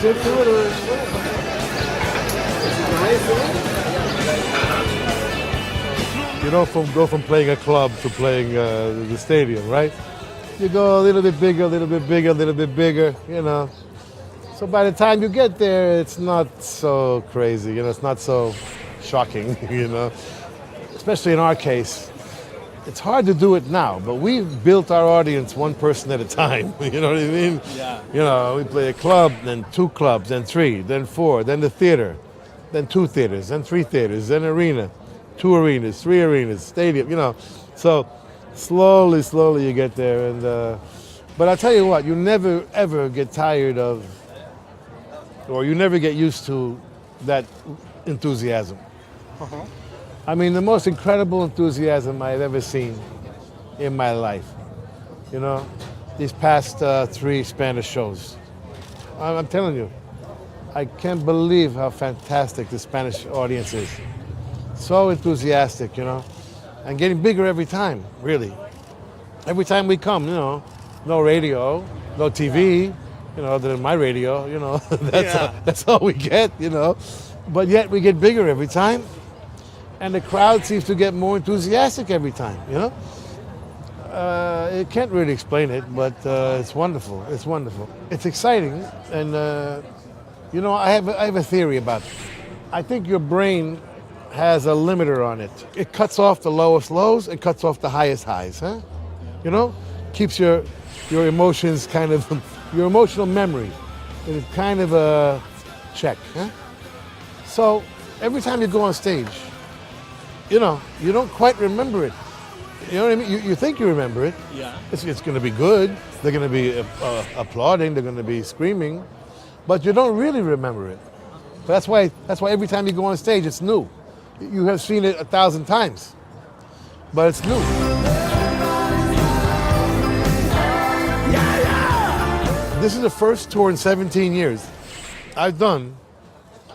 tip to it, or you know, go from playing a club to playing the stadium, right? You go a little bit bigger, a little bit bigger, a little bit bigger, you know. So by the time you get there, it's not so crazy, you know, it's not so shocking, you know. Especially in our case, it's hard to do it now, but we've built our audience one person at a time, you know what I mean? Yeah. You know, we play a club, then 2 clubs, then 3, then 4, then the theater, then 2 theaters, then 3 theaters, then arena, 2 arenas, 3 arenas, stadium, you know. So slowly you get there. And but I'll tell you what, you never ever get tired of, or you never get used to that enthusiasm. Uh-huh. I mean, the most incredible enthusiasm I've ever seen in my life. You know, these past 3 Spanish shows. I'm telling you, I can't believe how fantastic the Spanish audience is. So enthusiastic, you know, and getting bigger every time, really. Every time we come, you know, no radio, no TV, you know, other than my radio, you know, that's all we get, you know. But yet we get bigger every time. And the crowd seems to get more enthusiastic every time, you know? It can't really explain it, but it's wonderful. It's wonderful. It's exciting, and you know, I have a theory about it. I think your brain has a limiter on it. It cuts off the lowest lows and cuts off the highest highs, huh? You know? Keeps your emotions kind of, your emotional memory in kind of a check, huh? So every time you go on stage, you know, you don't quite remember it. You know what I mean? You think you remember it. Yeah. It's going to be good. They're going to be applauding. They're going to be screaming, but you don't really remember it. That's why every time you go on stage, it's new. You have seen it 1,000 times, but it's new. This is the first tour in 17 years I've done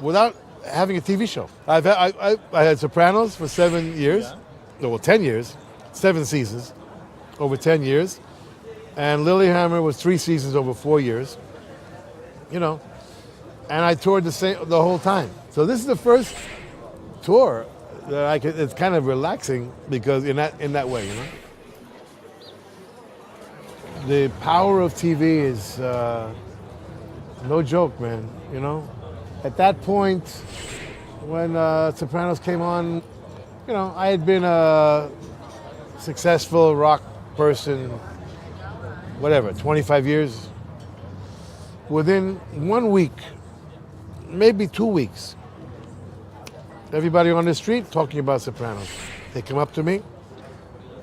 without having a TV show. I had Sopranos for 7 years, no, well, 10 years, 7 seasons, over 10 years. And Lilyhammer was 3 seasons over 4 years, you know. And I toured the whole time. So this is the first tour that it's kind of relaxing because in that way, you know. The power of TV is no joke, man, you know. At that point, when Sopranos came on, you know, I had been a successful rock person, whatever, 25 years. Within 1 week, maybe 2 weeks, everybody on the street talking about Sopranos. They come up to me,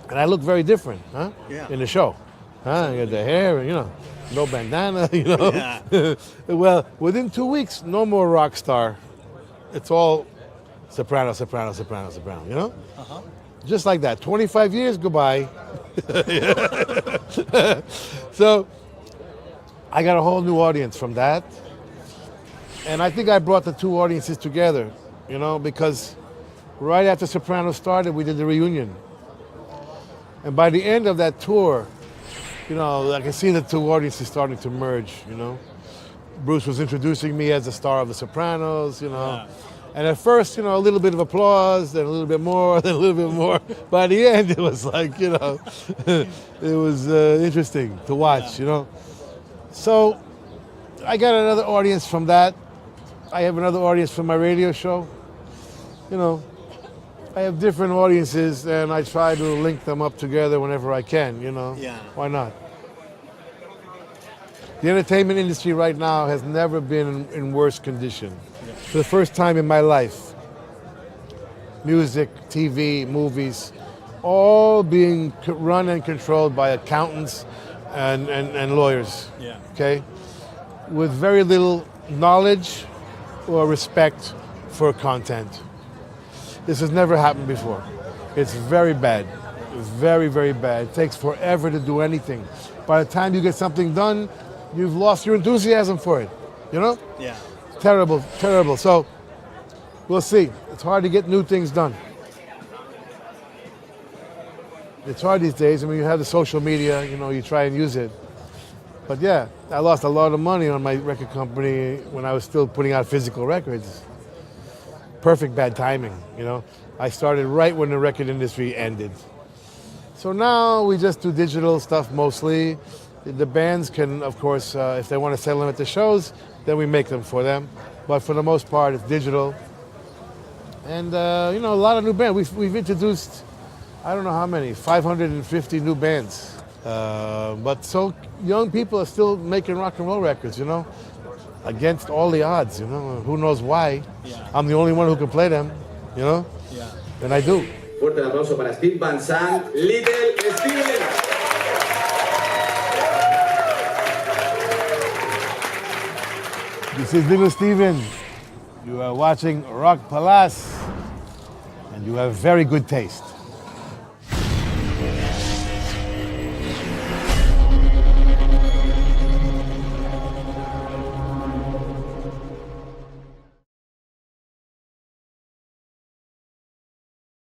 and I look very different, huh? Yeah. In the show, huh? I got the hair, you know. No bandana, you know. Yeah. Well, within 2 weeks, no more rock star. It's all soprano, you know? Uh-huh. Just like that. 25 years, goodbye. So I got a whole new audience from that. And I think I brought the 2 audiences together, you know, because right after Sopranos started, we did the reunion. And by the end of that tour, you know, I can see the 2 audiences starting to merge, you know. Bruce was introducing me as the star of The Sopranos, you know. Yeah. And at first, you know, a little bit of applause, then a little bit more, then a little bit more. By the end, it was like, you know, it was interesting to watch, you know. So I got another audience from that. I have another audience from my radio show. You know, I have different audiences, and I try to link them up together whenever I can, you know. Yeah. Why not? The entertainment industry right now has never been in worse condition. Yeah. For the first time in my life, music, TV, movies, all being run and controlled by accountants and lawyers, yeah. Okay? With very little knowledge or respect for content. This has never happened before. It's very bad. It's very, very bad. It takes forever to do anything. By the time you get something done, you've lost your enthusiasm for it, you know? Yeah. Terrible, terrible. So, we'll see. It's hard to get new things done. It's hard these days. I mean, you have the social media, you know, you try and use it. But yeah, I lost a lot of money on my record company when I was still putting out physical records. Perfect bad timing, you know. I started right when the record industry ended. So now we just do digital stuff mostly. The bands can, of course, if they want to sell them at the shows, then we make them for them. But for the most part, it's digital. And, you know, a lot of new bands. We've introduced, I don't know how many, 550 new bands. But so young people are still making rock and roll records, you know, against all the odds, you know. Who knows why? Yeah. I'm the only one who can play them, you know? Yeah. And I do. Fuerte el aplauso para STEVEN VAN ZANDT, Little Steven. This is Little Steven. You are watching Rock Palace, and you have very good taste.